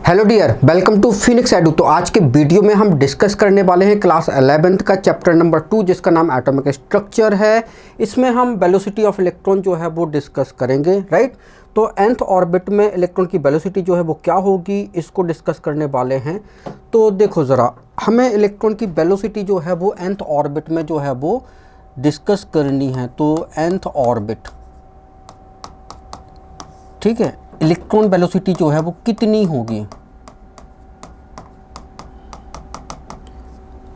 Hello dear, welcome to Phoenix edu. तो आज के वीडियो में हम डिस्कस करने वाले हैं क्लास 11th का चैप्टर नंबर 2 जिसका नाम एटॉमिक स्ट्रक्चर है। इसमें हम वेलोसिटी ऑफ इलेक्ट्रॉन जो है वो डिस्कस करेंगे, राइट। तो nth ऑर्बिट में इलेक्ट्रॉन की वेलोसिटी जो है वो क्या होगी, इसको डिस्कस करने वाले हैं। तो देखो ज़रा, हमें इलेक्ट्रॉन की वेलोसिटी जो है वो nth ऑर्बिट में जो है वो डिस्कस करनी है। तो nth ऑर्बिट, ठीक है, इलेक्ट्रॉन वेलोसिटी जो है वो कितनी होगी,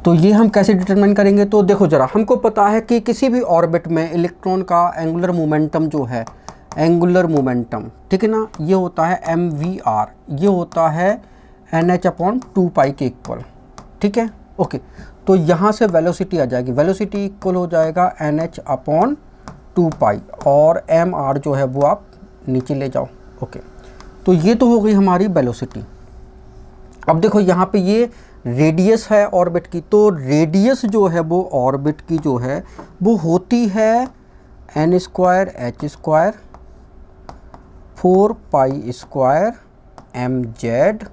तो ये हम कैसे डिटरमाइन करेंगे। तो देखो ज़रा, हमको पता है कि किसी भी ऑर्बिट में इलेक्ट्रॉन का एंगुलर मोमेंटम जो है, एंगुलर मोमेंटम, ठीक है ना, ये होता है mvr, ये होता है nh/2π के इक्वल, ठीक है, ओके। तो यहाँ से वेलोसिटी आ जाएगी, वेलोसिटी इक्वल हो जाएगा nh/2π और mr जो है वो आप नीचे ले जाओ, ओके। तो ये तो हो गई हमारी वेलोसिटी। अब देखो यहाँ पे ये रेडियस है ऑर्बिट की, तो रेडियस जो है वो ऑर्बिट की जो है वो होती है n² h² 4π² mz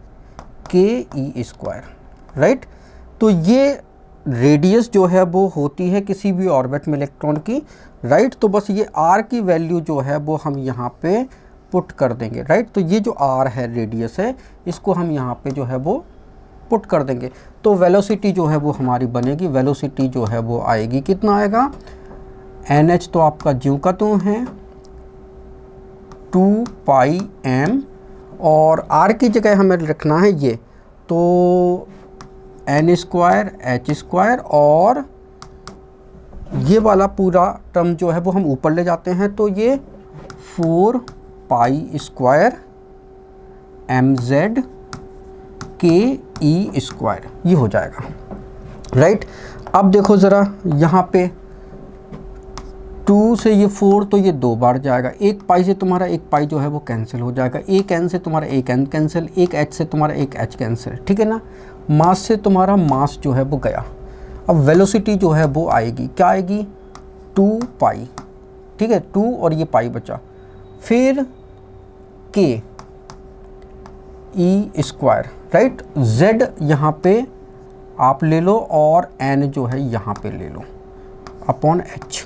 ke², right. तो ये रेडियस जो है वो होती है किसी भी ऑर्बिट में इलेक्ट्रॉन की, राइट। तो बस ये r की वैल्यू जो है वो हम यहाँ पे पुट कर देंगे, राइट। तो ये जो r है, रेडियस है, इसको हम यहाँ पे जो है वो पुट कर देंगे। तो वेलोसिटी जो है वो हमारी बनेगी, वेलोसिटी जो है वो आएगी, कितना आएगा, NH तो आपका ज्यों का त्यों है 2πm और r की जगह हमें रखना है ये, तो n² h² और ये वाला पूरा टर्म जो है वो हम ऊपर ले जाते हैं, तो ये 4π² mz ke² ये हो जाएगा, राइट। अब देखो ज़रा, यहाँ पे 2 से ये 4, तो ये 2 बार जाएगा। एक पाई से तुम्हारा एक पाई जो है वो कैंसिल हो जाएगा, एक n से तुम्हारा एक n कैंसिल, एक h से तुम्हारा एक h कैंसिल, ठीक है ना। मास से तुम्हारा मास जो है वो गया। अब वेलोसिटी जो है वो आएगी, क्या आएगी, 2π, ठीक है, 2 और ये पाई बचा, फिर k e², राइट। z यहाँ पे आप ले लो और n जो है यहाँ पे ले लो अपॉन h,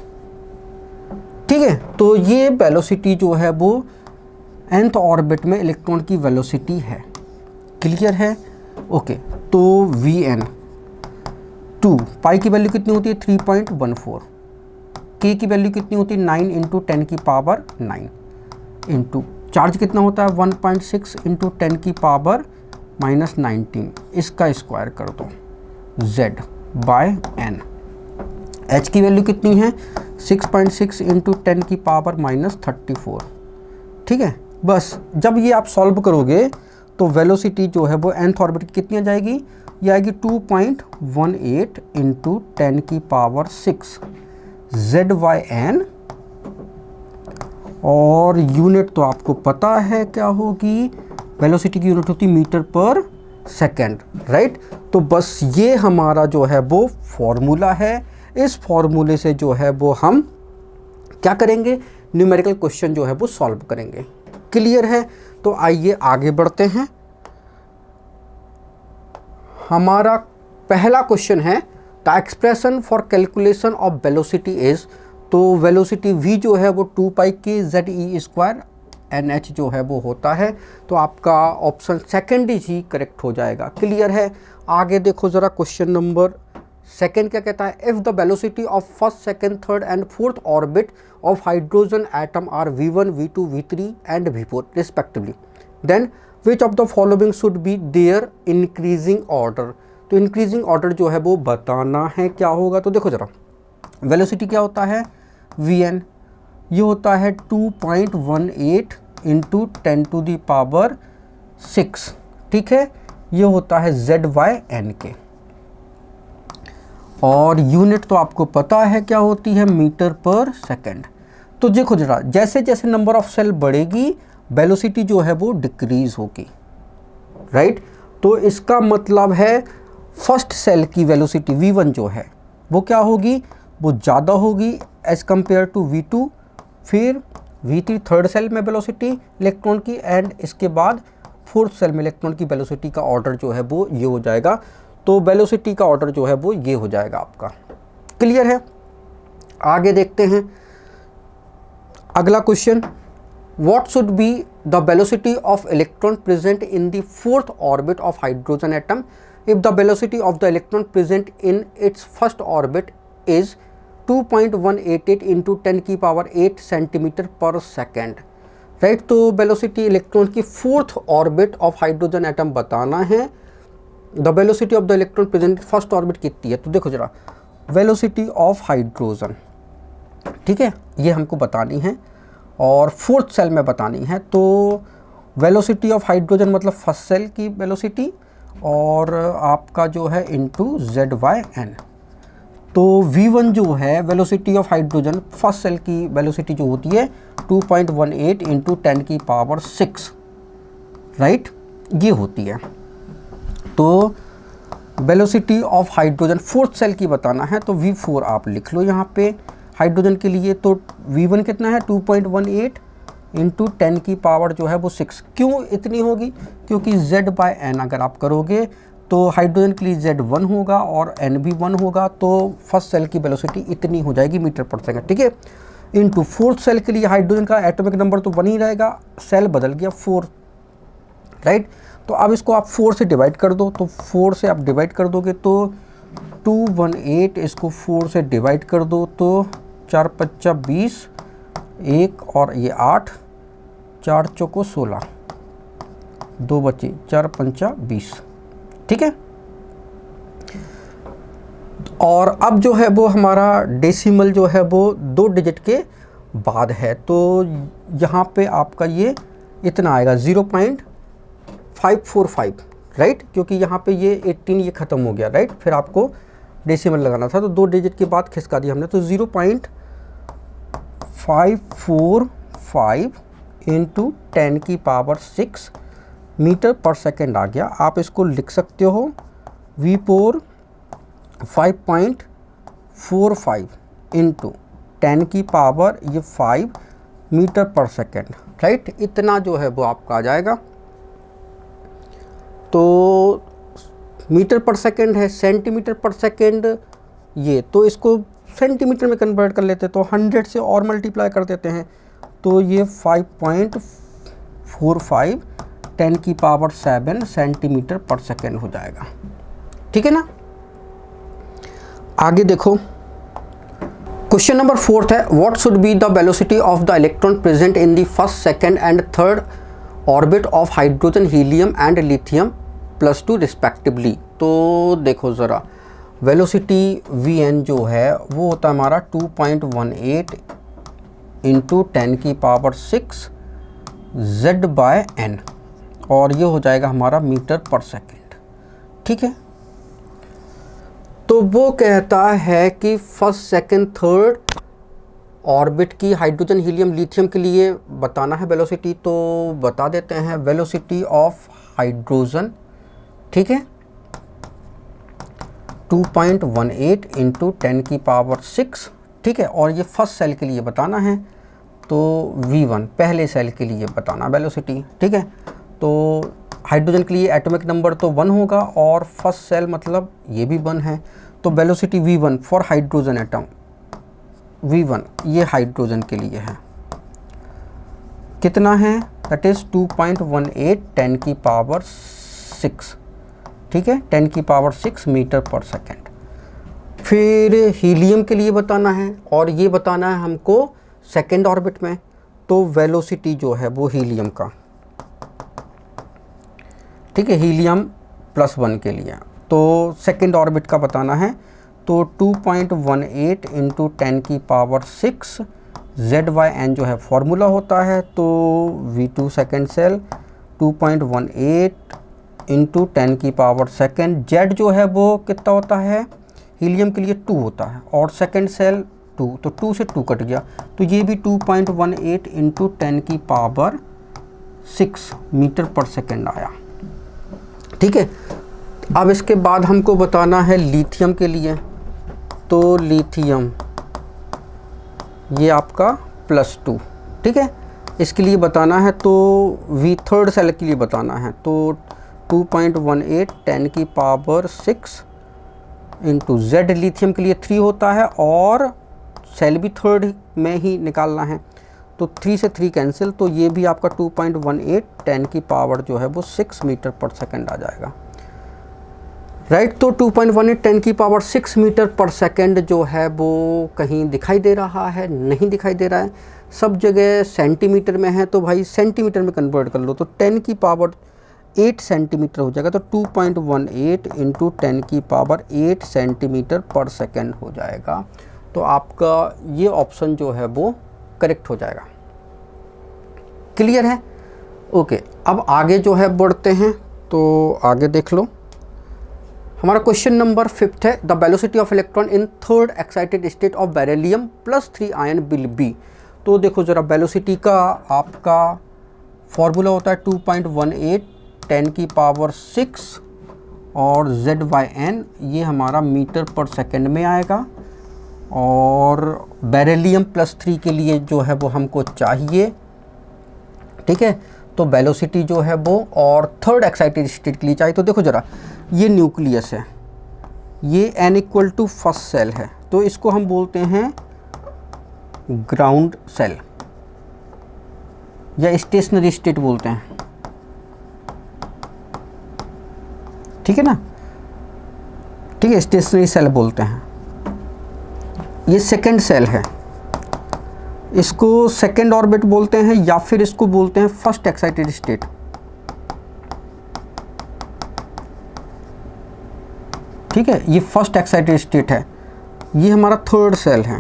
ठीक है। तो ये वेलोसिटी जो है वो nth ऑर्बिट में इलेक्ट्रॉन की वेलोसिटी है, क्लियर है, ओके। तो Vn 2 पाई की वैल्यू कितनी होती है 3.14, k की वैल्यू कितनी होती है 9 इंटू 10 की पावर 9 इंटू चार्ज कितना होता है 1.6 इंटू 10 की पावर -19, इसका स्क्वायर कर दो Z/n। h की वैल्यू कितनी है 6.6 इंटू 10 की पावर -34, ठीक है। बस जब ये आप सॉल्व करोगे तो वेलोसिटी जो है वो nth ऑर्बिट की कितनी आ जाएगी, ये आएगी 2.18 इंटू 10 की पावर 6 Z/n और यूनिट तो आपको पता है क्या होगी, वेलोसिटी की यूनिट होती है मीटर पर सेकेंड, राइट। तो बस ये हमारा जो है वो फॉर्मूला है। इस फॉर्मूले से जो है वो हम क्या करेंगे, न्यूमेरिकल क्वेश्चन जो है वो सॉल्व करेंगे, क्लियर है। तो आइए आगे बढ़ते हैं। हमारा पहला क्वेश्चन है the expression for calculation of velocity is, तो वेलोसिटी v जो है वो 2π के ze² nh जो है वो होता है। तो आपका ऑप्शन सेकंड ही करेक्ट हो जाएगा, क्लियर है। आगे देखो ज़रा, क्वेश्चन नंबर सेकंड क्या कहता है, if the velocity of first, second, third and fourth orbit of hydrogen atom are v1, v2, v3 and v4 respectively, then which of the following should be there increasing order. तो increasing order जो है वो बताना है, क्या होगा। तो देखो ज़रा, वेलोसिटी क्या होता है Vn, ये होता है 2.18 इंटू 10 टू दी पावर 6, ठीक है, ये होता है Z/n के, और यूनिट तो आपको पता है क्या होती है, मीटर पर सेकेंड। तो देखो जरा, जैसे जैसे नंबर ऑफ सेल बढ़ेगी वेलोसिटी जो है वो डिक्रीज होगी, राइट। तो इसका मतलब है फर्स्ट सेल की वेलोसिटी V1 जो है वो क्या होगी, वो ज़्यादा होगी एज़ कम्पेयर टू V2, फिर V3 थर्ड सेल में वेलोसिटी इलेक्ट्रॉन की, एंड इसके बाद फोर्थ सेल में इलेक्ट्रॉन की वेलोसिटी का ऑर्डर जो है वो ये हो जाएगा। तो वेलोसिटी का ऑर्डर जो है वो ये हो जाएगा आपका। क्लियर है? आगे देखते हैं अगला question, what should be the velocity of electron present in the fourth orbit of hydrogen atom if the velocity of the electron present in its first orbit is 2.188 into 10 की पावर 8 सेंटीमीटर पर second. Right, तो velocity electron की fourth orbit of hydrogen atom बताना है। The velocity of the electron present first orbit कितनी है, तो देखो जरा, वेलोसिटी ऑफ हाइड्रोजन, ठीक है, ये हमको बतानी है और फोर्थ सेल में बतानी है। तो वेलोसिटी ऑफ हाइड्रोजन मतलब फर्स्ट सेल की वेलोसिटी और आपका जो है इनटू ZYN। तो V1 जो है velocity of hydrogen first shell की वेलोसिटी जो होती है 2.18 इंटू 10 की पावर 6, राइट, ये होती है। तो velocity of hydrogen fourth shell की बताना है तो V4 आप लिख लो यहाँ पे हाइड्रोजन के लिए। तो V1 कितना है 2.18 इंटू 10 की पावर जो है वो 6। क्यों इतनी होगी? क्योंकि Z/N अगर आप करोगे तो हाइड्रोजन के लिए Z1 होगा और N भी 1 होगा, तो फर्स्ट सेल की वेलोसिटी इतनी हो जाएगी मीटर पर सेकंड, ठीक है। इनटू फोर्थ सेल के लिए हाइड्रोजन का एटॉमिक नंबर तो 1 ही रहेगा, सेल बदल गया 4, राइट। तो अब इसको आप 4 से डिवाइड कर दो, तो 4 से आप डिवाइड कर दोगे तो 218, इसको 4 से डिवाइड कर दो तो 4 5 20, 1 और ये 8, 4 चौको 16, 2 बचे, 4 5 20, ठीक है। और अब जो है वो हमारा डेसिमल जो है वो 2 डिजिट के बाद है, तो यहाँ पे आपका ये इतना आएगा 0.545, राइट, क्योंकि यहाँ पे ये 18 ये ख़त्म हो गया, राइट। फिर आपको डेसिमल लगाना था तो 2 डिजिट के बाद खिसका दिया हमने, तो 0.545 इंटू 10 की पावर 6 मीटर पर सेकेंड आ गया। आप इसको लिख सकते हो V4 5.45 इंटू 10 की पावर ये 5 मीटर पर सेकेंड, राइट, इतना जो है वो आपका आ जाएगा। तो मीटर पर सेकेंड है, सेंटीमीटर पर सेकेंड ये, तो इसको सेंटीमीटर में कन्वर्ट कर लेते तो 100 से और मल्टीप्लाई कर देते हैं, तो ये 5.45 10 की पावर 7 सेंटीमीटर पर सेकेंड हो जाएगा, ठीक है ना। आगे देखो क्वेश्चन नंबर 4 है, what should be the velocity of the electron present in the first, second and third orbit of hydrogen, helium and lithium +2 respectively. तो देखो ज़रा, वेलोसिटी Vn जो है वो होता है हमारा 2.18 इंटू 10 की पावर 6 Z/N और ये हो जाएगा हमारा मीटर पर सेकेंड, ठीक है। तो वो कहता है कि फर्स्ट, सेकेंड, थर्ड ऑर्बिट की हाइड्रोजन, हीलियम, लिथियम के लिए बताना है वेलोसिटी, तो बता देते हैं वेलोसिटी ऑफ हाइड्रोजन, ठीक है, 2.18 इंटू 10 की पावर 6, ठीक है। और ये फर्स्ट सेल के लिए बताना है तो V1 पहले सेल के लिए बताना वेलोसिटी, ठीक है। तो हाइड्रोजन के लिए एटॉमिक नंबर तो 1 होगा और फर्स्ट सेल मतलब ये भी 1 है, तो velocity V1 for hydrogen atom, V1 ये हाइड्रोजन के लिए है, कितना है, दैट इज़ 2.18 10 की पावर 6, ठीक है, 10 की पावर 6 मीटर पर सेकेंड। फिर हीलियम के लिए बताना है और ये बताना है हमको सेकेंड ऑर्बिट में, तो वेलोसिटी जो है वो हीलियम का, ठीक है, हीलियम +1 के लिए, तो सेकेंड ऑर्बिट का बताना है, तो 2.18 इंटू 10 की पावर 6 ZYN जो है फॉर्मूला होता है, तो V2 सेकेंड सेल 2.18 इंटू 10 की पावर सेकेंड, Z जो है वो कितना होता है, हीलियम के लिए 2 होता है और सेकेंड सेल 2, तो 2 से 2 कट गया, तो ये भी 2.18 इंटू 10 की पावर 6 मीटर पर सेकेंड आया, ठीक है। अब इसके बाद हमको बताना है लिथियम के लिए, तो लिथियम ये आपका +2, ठीक है, इसके लिए बताना है तो वी थर्ड सेल के लिए बताना है तो 2.18 10 की पावर 6 इंटू जेड लिथियम के लिए 3 होता है और सेल भी थर्ड में ही निकालना है तो 3 से 3 कैंसिल, तो ये भी आपका 2.18 10 की पावर जो है वो 6 मीटर पर सेकेंड आ जाएगा। राइट, तो 2.18 10 की पावर 6 मीटर पर सेकेंड जो है वो कहीं दिखाई दे रहा है? नहीं दिखाई दे रहा है, सब जगह सेंटीमीटर में है, तो भाई सेंटीमीटर में कन्वर्ट कर लो तो 10 की पावर 8 सेंटीमीटर हो जाएगा, तो 2.18 इंटू 10 की पावर 8 सेंटीमीटर पर सेकेंड हो जाएगा। तो आपका ये ऑप्शन जो है वो करेक्ट हो जाएगा। क्लियर है? ओके, अब आगे जो है बढ़ते हैं, तो आगे देख लो। हमारा क्वेश्चन नंबर 5 है, the velocity of electron in third excited state of beryllium +3 ion will be. तो देखो ज़रा, वेलोसिटी का आपका फॉर्मूला होता है 2.18 10 की पावर 6 और Z/N, ये हमारा मीटर पर सेकेंड में आएगा। और बेरिलियम +3 के लिए जो है वो हमको चाहिए, ठीक है, तो वेलोसिटी जो है वो और थर्ड एक्साइटेड स्टेट के लिए चाहिए। तो देखो ज़रा, ये न्यूक्लियस है, ये n= फर्स्ट सेल है, तो इसको हम बोलते हैं ग्राउंड सेल या स्टेशनरी स्टेट बोलते हैं, ठीक है ना, ठीक है, स्टेशनरी सेल बोलते हैं। ये सेकंड सेल है, इसको सेकंड ऑर्बिट बोलते हैं या फिर इसको बोलते हैं फर्स्ट एक्साइटेड स्टेट। ठीक है, ये फर्स्ट एक्साइटेड स्टेट है, ये हमारा थर्ड सेल है,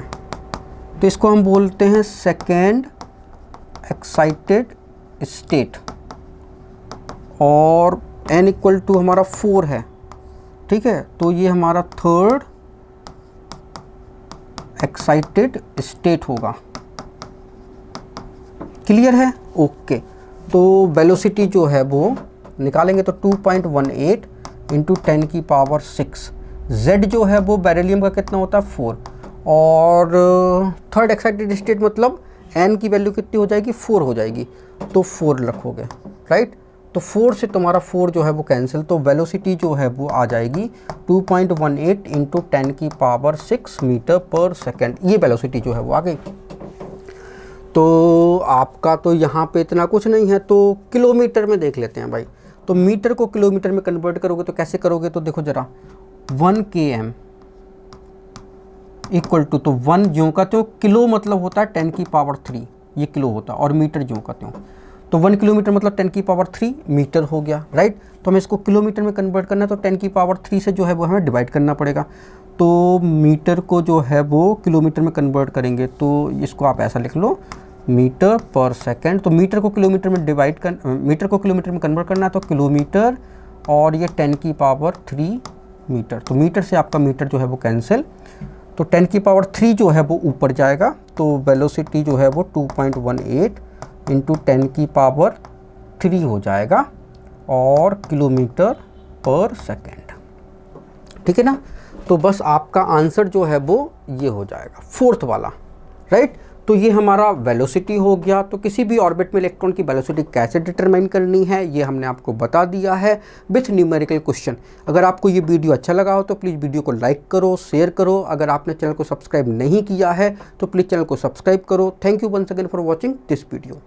तो इसको हम बोलते हैं सेकंड एक्साइटेड स्टेट। और n= हमारा 4 है, ठीक है, तो ये हमारा थर्ड एक्साइटेड स्टेट होगा। क्लियर है? ओके, तो वेलोसिटी जो है वो निकालेंगे तो 2.18 इंटू 10 की पावर 6। Z जो है वो बेरिलियम का कितना होता है? 4, और थर्ड एक्साइटेड स्टेट मतलब n की वैल्यू कितनी हो जाएगी? 4 हो जाएगी, तो 4 रखोगे, राइट, तो 4 से तुम्हारा 4 जो है वो कैंसिल, तो वेलोसिटी जो है वो आ जाएगी 2.18 इंटू 10 की पावर 6 मीटर पर सेकेंड। ये वेलोसिटी जो है वो आ गई। तो आपका तो यहाँ पे इतना कुछ नहीं है, तो किलोमीटर में देख लेते हैं भाई। तो मीटर को किलोमीटर में कन्वर्ट करोगे तो कैसे करोगे? तो देखो ज़रा, 1 km = तो 1 ज्यों का त्यों, किलो मतलब होता है 10 की पावर 3, ये किलो होता है, और मीटर ज्यों का त्यों, तो 1 किलोमीटर मतलब 10 की पावर 3 मीटर हो गया, राइट। तो हमें इसको किलोमीटर में कन्वर्ट करना है, तो 10 की पावर 3 से जो है वो हमें डिवाइड करना पड़ेगा। तो मीटर को जो है वो किलोमीटर में कन्वर्ट करेंगे, तो इसको आप ऐसा लिख लो, मीटर पर सेकेंड। तो मीटर को किलोमीटर में मीटर को किलोमीटर में कन्वर्ट करना है, तो किलोमीटर, और ये 10 की पावर 3 मीटर, तो मीटर से आपका मीटर जो है वो कैंसिल, तो 10 की पावर 3 जो है वो ऊपर जाएगा, तो वेलोसिटी जो है वो 2.18 इंटू 10 की पावर 3 हो जाएगा, और किलोमीटर पर सेकेंड, ठीक है ना। तो बस आपका आंसर जो है वो ये हो जाएगा, फोर्थ वाला, राइट। तो ये हमारा वेलोसिटी हो गया। तो किसी भी ऑर्बिट में इलेक्ट्रॉन की वेलोसिटी कैसे डिटरमाइन करनी है ये हमने आपको बता दिया है विथ न्यूमेरिकल क्वेश्चन। अगर आपको ये वीडियो अच्छा लगा हो तो प्लीज़ वीडियो को लाइक करो, शेयर करो। अगर आपने चैनल को सब्सक्राइब नहीं किया है तो प्लीज़ चैनल को सब्सक्राइब करो। Thank you once again for watching this video.